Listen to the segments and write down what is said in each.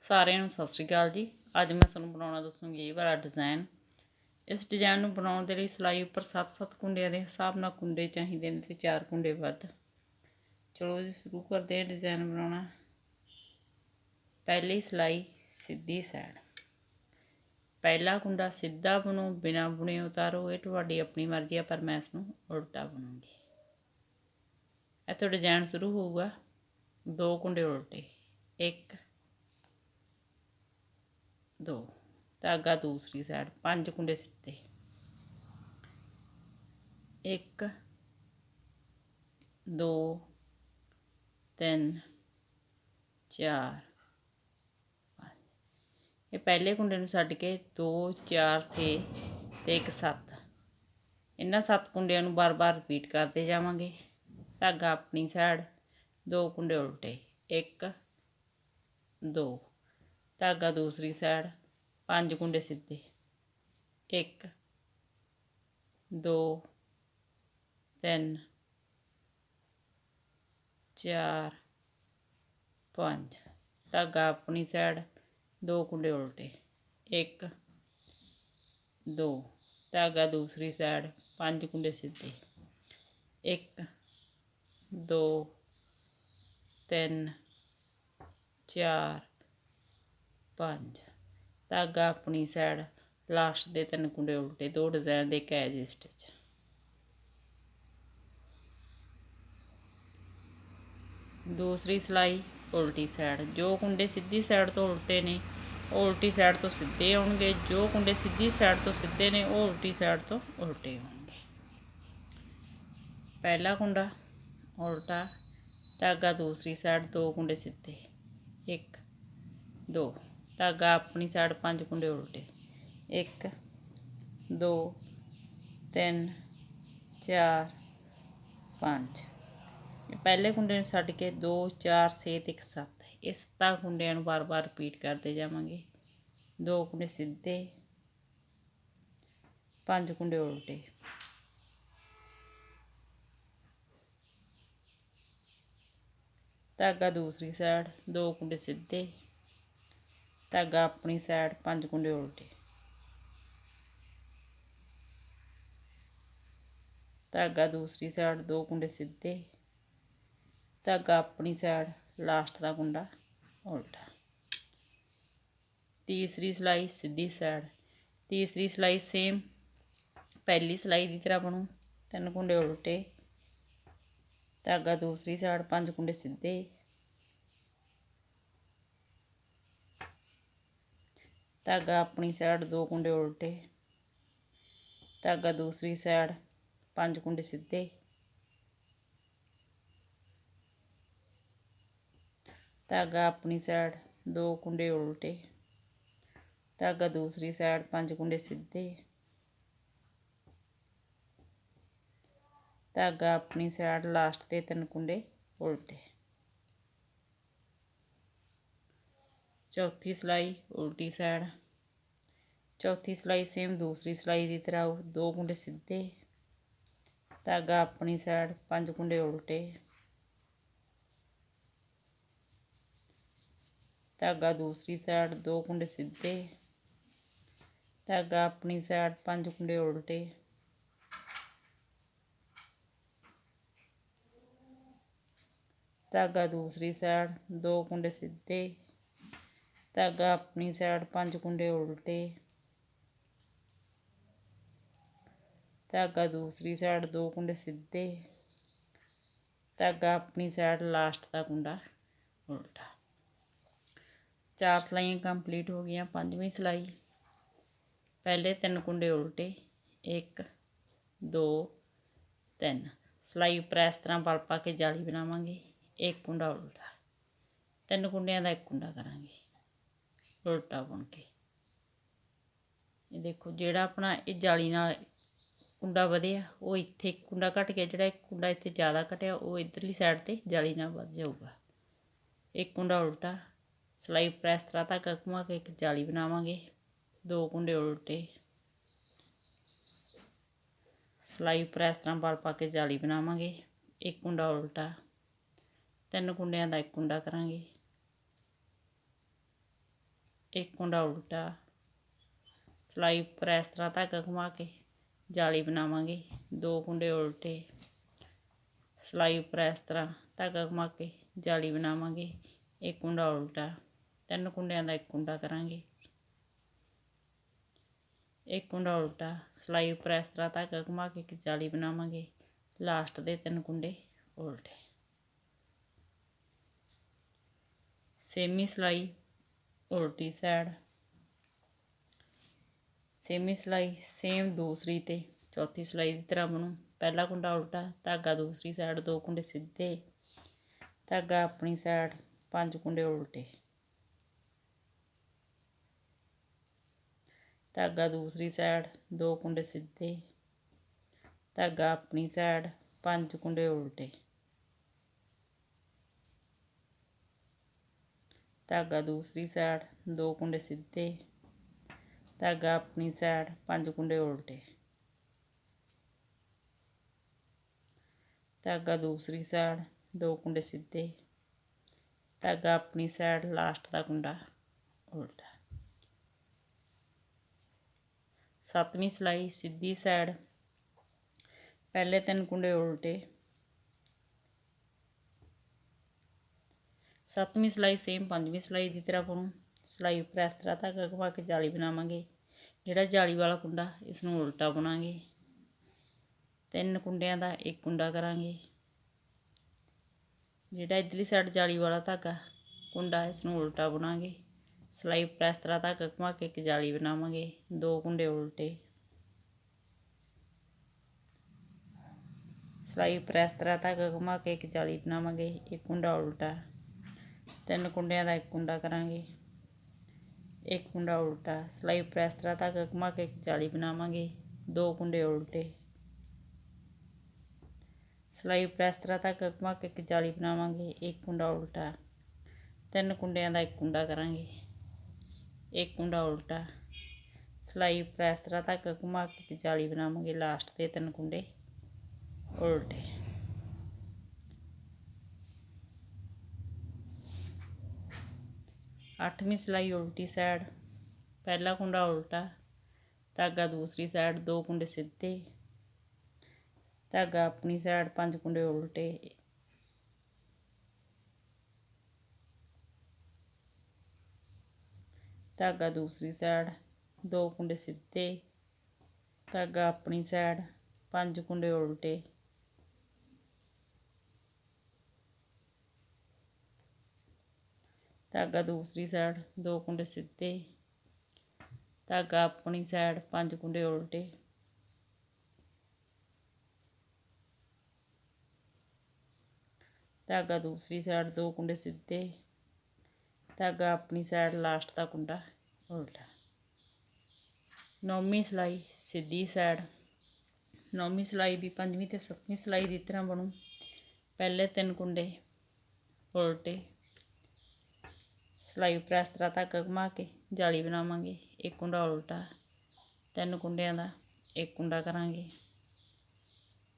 ਸਾਰਿਆਂ ਨੂੰ ਸਤਿ ਸ਼੍ਰੀ ਅਕਾਲ ਜੀ। ਅੱਜ ਮੈਂ ਤੁਹਾਨੂੰ ਬਣਾਉਣਾ ਦੱਸੂਗੀ ਇਹ ਵਾਲਾ ਡਿਜ਼ਾਈਨ। ਇਸ ਡਿਜ਼ਾਈਨ ਨੂੰ ਬਣਾਉਣ ਦੇ ਲਈ ਸਿਲਾਈ ਉੱਪਰ 7-7 ਕੁੰਡਿਆਂ ਦੇ ਹਿਸਾਬ ਨਾਲ ਕੁੰਡੇ ਚਾਹੀਦੇ ਨੇ ਤੇ 4 ਕੁੰਡੇ ਵੱਧ। ਚਲੋ ਜੀ ਸ਼ੁਰੂ ਕਰਦੇ ਹਾਂ ਡਿਜ਼ਾਈਨ ਬਣਾਉਣਾ। ਪਹਿਲੀ ਸਿਲਾਈ ਸਿੱਧੀ ਸਾਈਡ, ਪਹਿਲਾ ਕੁੰਡਾ ਸਿੱਧਾ ਬਣੋ, ਬਿਨਾਂ ਬੁਣੇ ਉਤਾਰੋ। ਇਹ ਤੁਹਾਡੀ ਆਪਣੀ ਮਰਜ਼ੀ ਆ, ਪਰ ਮੈਂ ਇਸ ਨੂੰ ਉਲਟਾ ਬਣਾਉਂਗੀ। ਇੱਥੋਂ ਡਿਜ਼ਾਈਨ ਸ਼ੁਰੂ ਹੋਊਗਾ। 2 ਕੁੰਡੇ ਉਲਟੇ, 1 2 धागा दूसरी साइड, 5 कुंडे सीधे, 1 2 3 4 5। ये पहले कुंडे नूं छड्ड के 2 4 6 ते 1 7, इन्हां 7 कुंडियां नूं बार बार रिपीट करते जावांगे। धागा अपनी साइड, 2 कुंडे उल्टे, 1 2, धागा दूसरी साइड, 5 कुंडे सीधे, 1 2 3 4 5, धागा अपनी साइड, 2 कुंडे उल्टे, 1 2, धागा दूसरी साइड, 5 कुंडे सीधे, 1 2 3 4 5, धागा अपनी साइड, लास्ट दे 3 कुंडे उल्टे, 2 डिजाइन दे के एज स्टिच। दूसरी सिलाई उल्टी साइड, जो कुंडे सीधी साइड तो उल्टे ने वो उल्टी साइड तो सीधे आउणगे, जो कुंडे सीधी साइड तो सीधे ने वो उल्टी साइड तो उल्टे आउणगे। पहला कुंडा उल्टा, धागा दूसरी साइड, 2 कुंडे सीधे, 1 2, धागा अपनी साइड, 5 कुंडे उल्टे, 1 2 3 4 5। पहले कुंडे छड्ड के 2 4 6 ते 1 7, ये 7 कुंडियां बार बार रिपीट करते जावांगे। 2 कुंडे सीधे, 5 कुंडे उल्टे, धागा दूसरी साइड, 2 कुंडे सीधे, धागा अपनी साइड, 5 कुंडे उल्टे, धागा दूसरी साइड, 2 कुंडे सीधे, धागा अपनी साइड, लास्ट का कुंडा उल्टा। तीसरी सिलाई सीधी साइड, तीसरी सिलाई सेम पहली सिलाई की तरह बनू। 3 कुंडे उल्टे, धागा दूसरी साइड, 5 कुंडे सीधे, धागा अपनी साइड, 2 कुंडे उल्टे, धागा दूसरी साइड, 5 कुंडे सीधे, धागा अपनी साइड, 2 कुंडे उल्टे, धागा दूसरी साइड, 5 कुंडे सीधे, धागा अपनी साइड, लास्ट के 3 कुंडे उल्टे। चौथी सिलाई उल्टी साइड, चौथी सिलाई सेम दूसरी सिलाई की तरह, 2 कुंडे सीधे, धागा अपनी साइड, 5 कुंडे उल्टे, धागा दूसरी साइड, 2 कुंडे सीधे, धागा अपनी साइड, 5 कुंडे उल्टे, धागा दूसरी साइड, 2 कुंडे सीधे, धागा अपनी साइड, 5 कुंडे उल्टे, धागा दूसरी साइड, 2 कुंडे सीधे, धागा अपनी साइड, लास्ट का कुंडा उल्टा। 4 सिलाइयां कंप्लीट हो गई। 5वीं सिलाई, पहले 3 कुंडे उल्टे, 1 2 3, सिलाई उपर इस तरह बल पा के जाली बनावांगे। 1 कुंडा उल्टा, 3 कुंडियां का 1 कुंडा करांगे उल्टा बुन के। ये देखो जिहड़ा अपना ये जाली नाल कुंडा वधिया वो इत्थे 1 कुंडा घट गया, जिहड़ा 1 कुंडा इत्थे ज़्यादा घटिया वो इधरली साइड ते जाली नाल वध जाऊगा। 1 कुंडा उल्टा, सिलाई उपर इस तरह धागा घुमा के एक जाली बनावांगे। 2 कुंडे उल्टे, सिलाई उपर इस तरह बल पा के जाली बनावांगे। 1 कुंडा उल्टा, 3 कुंडियां का 1 कुंडा करांगे, एक कुंडा उल्टा, सिलाई उपर इस तरह धागा घुमा के जाली बनावांगे, 2 कुंडे उल्टे, सिलाई उपर इस तरह धागा घुमा के जाली बनावांगे, एक कुंडा उल्टा, 3 कुंडियां दा एक कुंडा करांगे, एक कुंडा उल्टा, सिलाई उपर इस तरह धागा घुमा के जाली बनावांगे, लास्ट दे 3 कुंडे उल्टे। सेमी सिलाई उल्टी साइड, सेमी सिलाई सेम दूसरी ते चौथी सिलाई की तरह बनू। पहला कुंडा उल्टा, धागा दूसरी साइड, 2 कुंडे सीधे, धागा अपनी साइड, 5 कुंडे उल्टे, धागा दूसरी साइड, 2 कुंडे सीधे, धागा अपनी साइड, 5 कुंडे उल्टे, धागा दूसरी साइड, 2 कुंडे सीधे, धागा अपनी साइड, 5 कुंडे उल्टे, धागा दूसरी साइड, 2 कुंडे सीधे, धागा अपनी साइड, लास्ट का कुंडा उल्टा। 7वीं सिलाई सीधी साइड, पहले 3 कुंडे उल्टे, 7वीं सिलाई सेम 5वीं सिलाई की तरह बनू। सिलाई उपर इस तरह धागा घुमा के जाली बनावांगे, जिहड़ा जाली वाला कुंडा इसनूं उल्टा बुनांगे, 3 कुंडियां दा एक कुंडा करांगे, जिहड़ा इधरली साइड जाली वाला धागा कुंडा इसनूं उल्टा बुनांगे, सिलाई उपर इस तरह धागा घुमा के एक जाली बनावांगे, 2 कुंडे उल्टे, सिलाई उपर इस तरह धागा घुमा के एक जाली बनावांगे, एक कुंडा उल्टा, 3 कुंडियां दा एक कुंडा करांगे, एक कुंडा उल्टा, सिलाई उपर इस तरह धागा घुमा के एक जाली बनावांगे, 2 कुंडे उल्टे, सिलाई उपर इस तरह धागा घुमा के एक जाली बनावांगे, एक कुंडा उल्टा, 3 कुंडियां दा एक कुंडा करांगे, एक कुंडा उल्टा, सिलाई उपर इस तरह धागा घुमा के एक जाली बनावांगे, लास्ट दे 3 कुंडे उल्टे। 8वीं सिलाई उल्टी साइड, पहला कुंडा उल्टा, धागा दूसरी साइड, 2 कुंडे सीधे, धागा अपनी साइड, 5 कुंडे उल्टे, धागा दूसरी साइड, 2 कुंडे सीधे, धागा अपनी साइड, 5 कुंडे उल्टे, धागा दूसरी साइड, 2 कुंडे सीधे, धागा अपनी साइड, 5 कुंडे उल्टे, धागा दूसरी साइड, 2 कुंडे सीधे, धागा अपनी साइड, लास्ट का कुंडा उल्टा। 9वीं सिलाई सीधी साइड, 9वीं सिलाई भी 5वीं ते 7वीं सिलाई की तरह बनू। पहले 3 कुंडे उल्टे, सिलाई उपर इस तरह धागा घुमा के जाली बनावांगे, एक कुंडा उल्टा, 3 कुंडियां दा एक कुंडा करांगे,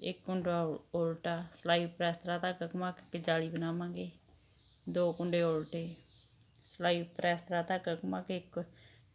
एक कुंडा उल्टा, सिलाई उपर इस तरह धागा घुमा के जाली बनावांगे, 2 कुंडे उल्टे, सिलाई उपर इस तरह धागा घुमा के एक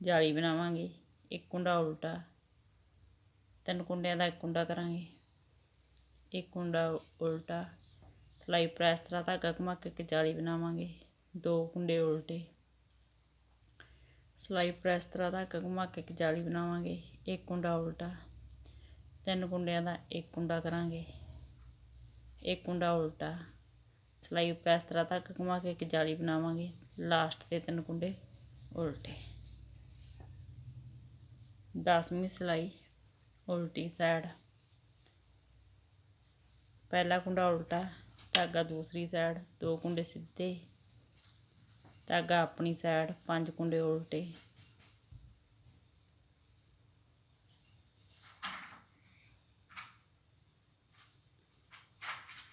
जाली बनावांगे, एक कुंडा उल्टा, 3 कुंडियां दा एक कुंडा करांगे, एक कुंडा उल्टा, सिलाई उपर इस तरह धागा घुमा के एक जाली बनावांगे, 2 कुंडे उल्टे, सिलाई उपर इस तरह धागा घुमा के एक जाली बनावांगे, एक कुंडा उल्टा, 3 कुंडियां दा एक कुंडा करांगे, एक कुंडा उल्टा, सिलाई उपर इस तरह धागा घुमा के एक जाली बनावांगे, लास्ट के 3 कुंडे उल्टे। 10वीं सिलाई उल्टी साइड, पहला कुंडा उल्टा, धागा दूसरी साइड, 2 कुंडे सीधे, धागा अपनी साइड, 5 कुंडे उल्टे,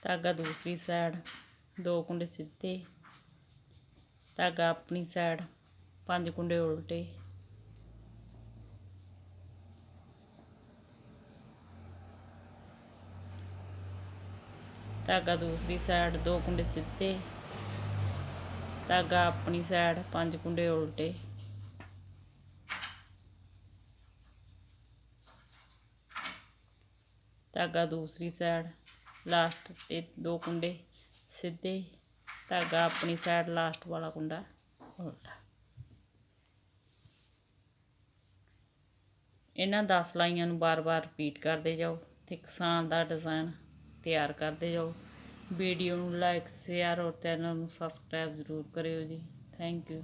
धागा दूसरी साइड, 2 कुंडे सीधे, धागा अपनी साइड, 5 कुंडे उल्टे, धागा दूसरी साइड, 2 कुंडे सीधे, धागा अपनी साइड, 5 कुंडे उल्टे, ਧਾਗਾ ਦੂਸਰੀ ਸਾਈਡ, ਲਾਸਟ 'ਤੇ 2 ਕੁੰਡੇ ਸਿੱਧੇ, ਧਾਗਾ ਆਪਣੀ ਸਾਈਡ, ਲਾਸਟ ਵਾਲਾ ਕੁੰਡਾ ਉਲਟਾ। ਇਹਨਾਂ 10 ਸਿਲਾਈਆਂ ਨੂੰ ਬਾਰ-ਬਾਰ ਰਿਪੀਟ ਕਰਦੇ ਜਾਓ ਤੇ ਕਿਸਾਨ ਦਾ ਡਿਜ਼ਾਇਨ ਤਿਆਰ ਕਰਦੇ ਜਾਓ। ਵੀਡੀਓ ਨੂੰ ਲਾਈਕ, ਸ਼ੇਅਰ ਔਰ ਚੈਨਲ ਨੂੰ ਸਬਸਕ੍ਰਾਈਬ ਜ਼ਰੂਰ ਕਰਿਓ ਜੀ। Thank you.